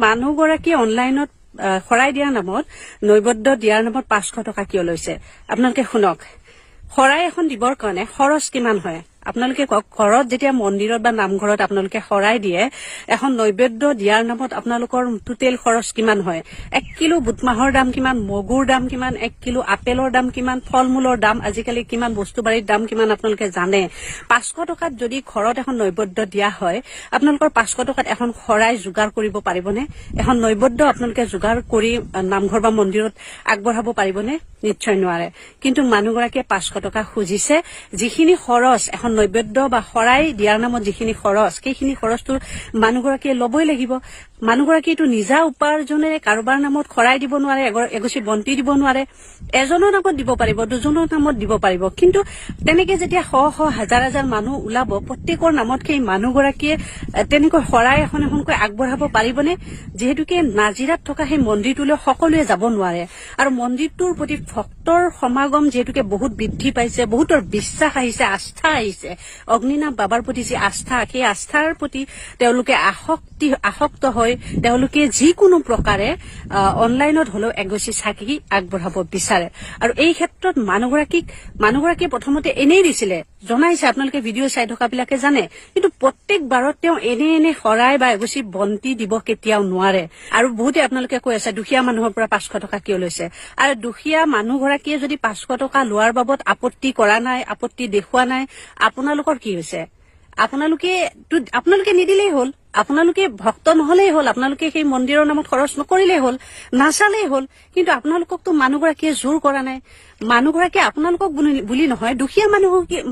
মানুহগৰাকী অনলাইনত শৰাই দিয়াৰ নামত নৈবদ্য দিয়াৰ নামত 500 টকা কিয় লৈছে আপোনালোকে শুনক শৰাই এখন দিবৰ কাৰণে খৰচ কিমান হয় আপোনালোকে কক ঘৰত যেতিয়া মন্দিৰত বা নামঘৰত আপোনালোকে শৰাই দিয়ে এখন নৈবেদ্য দিয়াৰ নামত আপোনালোকৰ টোটেল খৰচ কিমান হয় 1 কিলো বুটমাহৰ দাম কিমান মগুৰ দাম কিমান 1 কিলো আপেলৰ দাম কিমান ফলমূলৰ দাম আজিকালি কিমান বস্তু বাৰীৰ দাম কিমান আপোনালোকে জানে 500 টকাত যদি ঘৰত এখন নৈবেদ্য দিয়া হয় আপোনালোকৰ 500 টকাত এখন শৰাই যোগাৰ কৰিব পাৰিবনে এখন নৈবেদ্য আপোনালোকে যোগাৰ কৰি নামঘৰ বা মন্দিৰত আগবঢ়াব পাৰিবনে নিশ্চয় নোৱাৰে কিন্তু মানুহগৰাকীয়ে 500 টকা খুজিছে যিখিনি খৰচ এখন নৈবেদ্য বা শৰাই দিয়াৰ নামত যিখিনি খৰচ সেইখিনি খৰচটো মানুহগৰাকীয়ে লবই লাগিব মানুহগৰাকীটো নিজা উপাৰ্জনেৰে কাৰোবাৰ নামত শৰাই দিব নোৱাৰে এগছি বন্তি দিব নোৱাৰে এজনৰ নামত দিব পাৰিব দুজনৰ নামত দিব পাৰিব কিন্তু তেনেকে যেতিয়া শ শ হাজাৰ হাজাৰ মানুহ ওলাব প্ৰত্যেকৰ নামত সেই মানুহগৰাকীয়ে তেনেকৈ শৰাই এখনকৈ আগবঢ়াব পাৰিবনে যেহেতুকে নাজিৰাত থকা সেই মন্দিৰটোলৈ সকলোৱে যাব নোৱাৰে আৰু মন্দিৰটোৰ প্ৰতি ভক্তৰ সমাগম যেহেতুকে বহুত বৃদ্ধি পাইছে বহুতৰ বিশ্বাস আহিছে আস্থা আহিছে অগ্নিনাভ বাবাৰ প্ৰতি যি আস্থা সেই আস্থাৰ প্ৰতি তেওঁলোকে আসক্ত হয় তেওঁলোকে যিকোনো প্ৰকাৰে অনলাইনত হলেও এগছি চাকি আগবঢ়াব বিচাৰে আৰু এই ক্ষেত্ৰত মানুহগৰাকীয়ে প্ৰথমতে এনেই দিছিলে জনাইছে আপোনালোকে ভিডিঅ' চাই থকা বিলাকে জানে কিন্তু প্ৰত্যেকবাৰত তেওঁ এনে শৰাই বা এগছি বন্তি দিব কেতিয়াও নোৱাৰে আৰু বহুতে আপোনালোকে কৈ আছে দুখীয়া মানুহৰ পৰা 500 টকা কিয় লৈছে আৰু দুখীয়া মানুহগৰাকীয়ে যদি 500 টকা লোৱাৰ বাবদ আপত্তি কৰা নাই আপত্তি দেখুওৱা নাই আপোনালোকৰ কি হৈছে আপোনালোকে নিদিলেই হ'ল আপোনালোকে ভক্ত নহলেই হ'ল আপোনালোকে সেই মন্দিৰৰ নামত খৰচ নকৰিলেই হ'ল নাচালেই হ'ল কিন্তু আপোনালোককতো মানুহগৰাকীয়ে জোৰ কৰা নাই মানুহগৰাকীয়ে আপোনালোকক বুলি নহয় দুখীয়া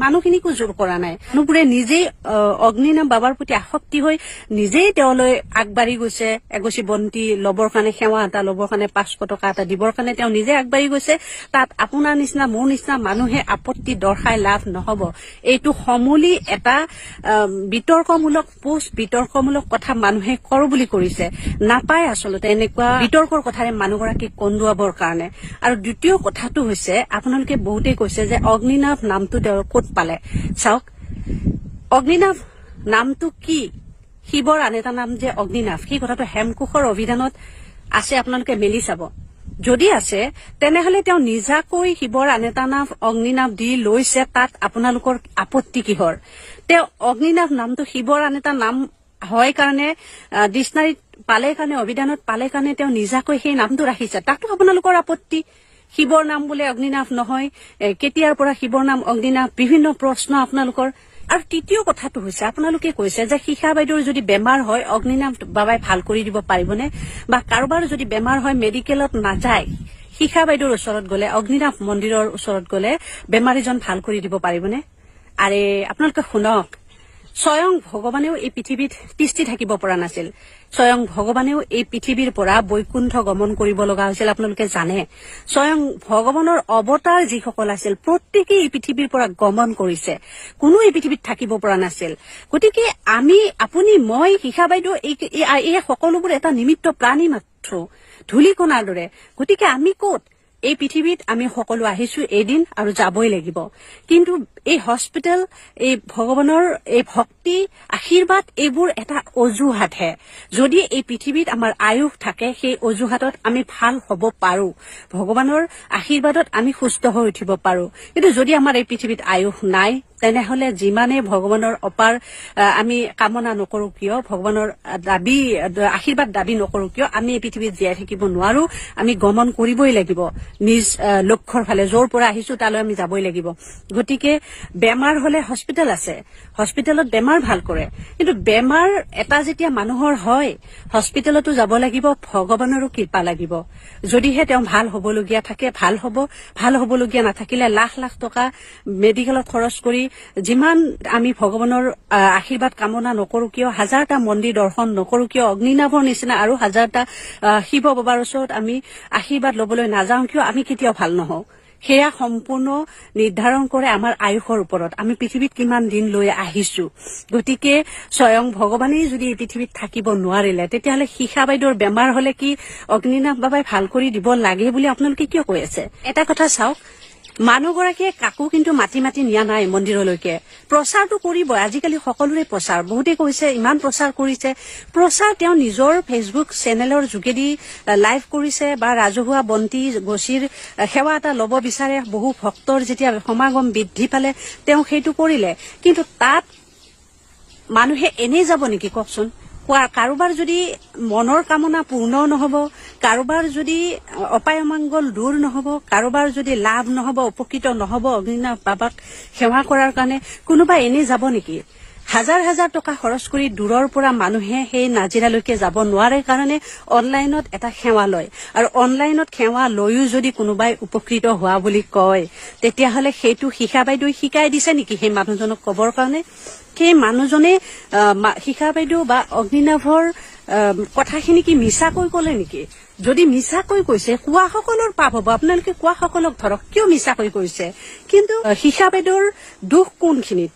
মানুহখিনিকো জোৰ কৰা নাই মানুহবোৰে নিজেই অগ্নিনাভ বাবাৰ প্ৰতি আসক্তি হৈ নিজেই তেওঁলৈ আগবাঢ়ি গৈছে এগছি বন্তি লবৰ কাৰণে সেৱা এটা লবৰ কাৰণে 500 টকা এটা দিবৰ কাৰণে তেওঁ নিজে আগবাঢ়ি গৈছে তাত আপোনাৰ নিচিনা মোৰ নিচিনা মানুহে আপত্তি দৰ্শাই লাভ নহব এইটো সমূলি এটা বিতৰ্কমূলক বিতৰ্কমূলক কথা মানুহে কৰো বুলি কৰিছে নাপায় আচলতে এনেকুৱা বিতৰ্কৰ কথাৰে মানুহগৰাকীক কন্দুৱাবৰ কাৰণে আৰু দ্বিতীয় কথাটো হৈছে আপোনালোকে বহুতেই কৈছে যে অগ্নিনাভ নামটো তেওঁ ক'ত পালে চাওক অগ্নিনাভ নামটো কি শিৱৰ আন এটা নাম যে অগ্নিনাভ সেই কথাটো হেমকোষৰ অভিধানত আছে আপোনালোকে মেলি চাব যদি আছে তেনেহলে তেওঁ নিজাকৈ শিৱৰ আন এটা নাম অগ্নিনাভ দি লৈছে তাত আপোনালোকৰ আপত্তি কিহৰ তেওঁ অগ্নিনাভ নামটো শিৱৰ আন এটা নাম হয় কাৰণে ডিক্সনাৰীত পালে কাৰণে অভিধানত পালে কাৰণে তেওঁ নিজাকৈ সেই নামটো ৰাখিছে তাতো আপোনালোকৰ আপত্তি শিৱৰ নাম বোলে অগ্নিনাভ নহয় কেতিয়াৰ পৰা শিৱৰ নাম অগ্নিনাভ বিভিন্ন প্ৰশ্ন আপোনালোকৰ আৰু তৃতীয় কথাটো হৈছে আপোনালোকে কৈছে যে শিখা বাইদেউৰ যদি বেমাৰ হয় অগ্নিনাভ বাবাই ভাল কৰি দিব পাৰিবনে বা কাৰোবাৰ যদি বেমাৰ হয় মেডিকেলত নাযায় শিখা বাইদেউৰ ওচৰত গলে অগ্নিনাভ মন্দিৰৰ ওচৰত গলে বেমাৰীজন ভাল কৰি দিব পাৰিবনে আৰে আপোনালোকে শুনক স্বয়ং ভগৱানেও এই পৃথিৱীত তিষ্ঠি থাকিব পৰা নাছিল স্বয়ং ভগৱানেও এই পৃথিৱীৰ পৰা বৈকুণ্ঠ গমন কৰিব লগা হৈছিল আপোনালোকে জানে স্বয়ং ভগৱানৰ অৱতাৰ যিসকল আছিল প্ৰত্যেকেই এই পৃথিৱীৰ পৰা গমন কৰিছে কোনো এই পৃথিৱীত থাকিব পৰা নাছিল গতিকে আপুনি মই শিখা বাইদেউ এই সকলোবোৰ এটা নিমিত্ত প্ৰাণী মাত্ৰ ধূলিকণাৰ দৰে গতিকে আমি ক'ত এই পৃথিৱীত আমি সকলো আহিছো এদিন আৰু যাবই লাগিব কিন্তু এই হস্পিটেল এই ভগৱানৰ এই ভক্তি আশীৰ্বাদ এইবোৰ এটা অজুহাতহে যদি এই পৃথিৱীত আমাৰ আয়ুস থাকে সেই অজুহাতত আমি ভাল হ'ব পাৰো ভগৱানৰ আশীৰ্বাদত আমি সুস্থ হৈ উঠিব পাৰো কিন্তু যদি আমাৰ এই পৃথিৱীত আয়ুস নাই তেনেহলে যিমানে ভগৱানৰ অপাৰ আমি কামনা নকৰো কিয় ভগৱানৰ আশীৰ্বাদ দাবী নকৰো কিয় আমি এই পৃথিৱীত জীয়াই থাকিব নোৱাৰো আমি গমন কৰিবই লাগিব নিজ লক্ষ্যৰ ফালে যৰ পৰা আহিছো তালৈ আমি যাবই লাগিব গতিকে বেমাৰ হলে হস্পিটেল আছে হস্পিটেলত বেমাৰ ভাল কৰে কিন্তু বেমাৰ এটা যেতিয়া মানুহৰ হয় হস্পিটেলতো যাব লাগিব ভগৱানৰো কৃপা লাগিব যদিহে তেওঁ ভাল হ'বলগীয়া থাকে ভাল হ'বলগীয়া নাথাকিলে লাখ লাখ টকা মেডিকেলত খৰচ কৰি যিমান আমি ভগৱানৰ আশীৰ্বাদ কামনা নকৰো কিয় হাজাৰটা মন্দিৰ দৰ্শন নকৰো কিয় অগ্নিনাভৰ নিচিনা আৰু হাজাৰটা শিৱ বাবাৰ ওচৰত আমি আশীৰ্বাদ লবলৈ নাযাওঁ কিয় আমি কেতিয়াও ভাল নহওঁ সেয়া সম্পূৰ্ণ নিৰ্ধাৰণ কৰে আমাৰ আয়ুষৰ ওপৰত আমি পৃথিৱীত কিমান দিন লৈ আহিছো গতিকে স্বয়ং ভগৱানেই যদি এই পৃথিৱীত থাকিব নোৱাৰিলে তেতিয়াহ'লে শিখা বাইদেউৰ বেমাৰ হলে কি অগ্নিনাভ বাবাই ভাল কৰি দিব লাগে বুলি আপোনালোকে কিয় কৈ আছে এটা কথা চাওক মানুহগৰাকীয়ে কাকো কিন্তু মাতি নিয়া নাই মন্দিৰলৈকে। প্ৰচাৰটো কৰিব, আজিকালি সকলোৰে প্ৰচাৰ, বহুতে কৈছে ইমান প্ৰচাৰ কৰিছে। প্ৰচাৰ তেওঁ নিজৰ ফেচবুক চেনেলৰ যোগেদি লাইভ কৰিছে বা ৰাজহুৱা বন্তি গছিৰ সেৱা এটা ল'ব বিচাৰে। বহু ভক্তৰ যেতিয়া সমাগম বৃদ্ধি পালে তেওঁ সেইটো কৰিলে। কিন্তু তাত মানুহে এনেই যাব নেকি কওকচোন? কাৰোবাৰ যদি মনৰ কামনা পূৰ্ণ নহব, কাৰোবাৰ যদি অপায় অমংগল দূৰ নহব, কাৰোবাৰ যদি লাভ নহব, উপকৃত নহব অগ্নিনাভ বাবাক সেৱা কৰাৰ কাৰণে, কোনোবা এনেই যাব নেকি? হাজাৰ হাজাৰ টকা খৰচ কৰি দূৰৰ পৰা মানুহে সেই নাজিৰালৈকে যাব নোৱাৰে কাৰণে অনলাইনত এটা সেৱা লয়। আৰু অনলাইনত সেৱা লৈও যদি কোনোবাই উপকৃত হোৱা বুলি কয়, তেতিয়াহ'লে সেইটো শিখা বাইদেৱে শিকাই দিছে নেকি সেই মানুহজনক কবৰ কাৰণে? সেই মানুহজনে শিখা বাইদেউ বা অগ্নিনাভৰ কথাখিনি কি মিছাকৈ কলে নেকি? যদি মিছাকৈ কৈছে, কোৱাসকলৰ পাপ হব। আপোনালোকে কোৱাসকলক ধৰক, কিয় মিছাকৈ কৈছে? কিন্তু শিখা বাইদেউৰ দুখ কোনখিনিত?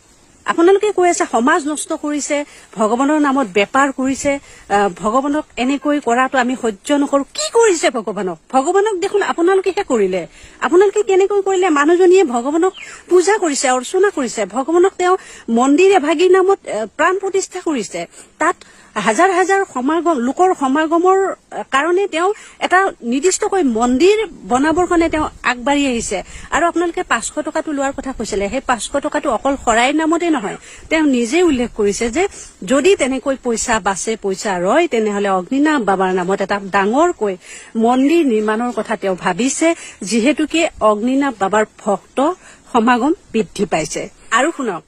আপোনালোকে কৈ আছে সমাজ নষ্ট কৰিছে, ভগৱানৰ নামত বেপাৰ কৰিছে, ভগৱানক এনেকৈ কৰাটো আমি সহ্য নকৰো। কি কৰিছে ভগৱানক? ভগৱানক দেখোন আপোনালোকেহে কৰিলে। আপোনালোকে কেনেকৈ কৰিলে? মানুহজনীয়ে ভগৱানক পূজা কৰিছে, অৰ্চনা কৰিছে, ভগৱানক তেওঁ মন্দিৰ এভাগীৰ নামত প্ৰাণ প্ৰতিষ্ঠা কৰিছে। তাত হাজাৰ হাজাৰ লোকৰ সমাগমৰ কাৰণে তেওঁ এটা নিৰ্দিষ্টকৈ মন্দিৰ বনাবৰ কাৰণে তেওঁ আগবাঢ়ি আহিছে। আৰু আপোনালোকে 500 টকাটো লোৱাৰ কথা কৈছিলে, সেই 500 টকাটো অকল শৰাইৰ নামতে নহয়, তেওঁ নিজে উল্লেখ কৰিছে যে যদি তেনেকৈ পইচা বাচে, পইচা ৰয়, তেনেহলে অগ্নিনাভ বাবাৰ নামত এটা ডাঙৰকৈ মন্দিৰ নিৰ্মাণৰ কথা তেওঁ ভাবিছে, যিহেতুকে অগ্নিনাভ বাবাৰ ভক্ত সমাগম বৃদ্ধি পাইছে। আৰু শুনক,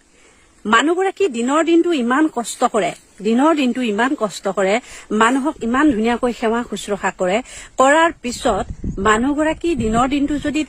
মানুহগৰাকী দিনৰ দিনটো ইমান কষ্ট কৰে, মানুহক ইমান ধুনীয়াকৈ সেৱা শুশ্ৰূষা কৰে, কৰাৰ পিছত মানুহগৰাকী দিনৰ দিনটো যদি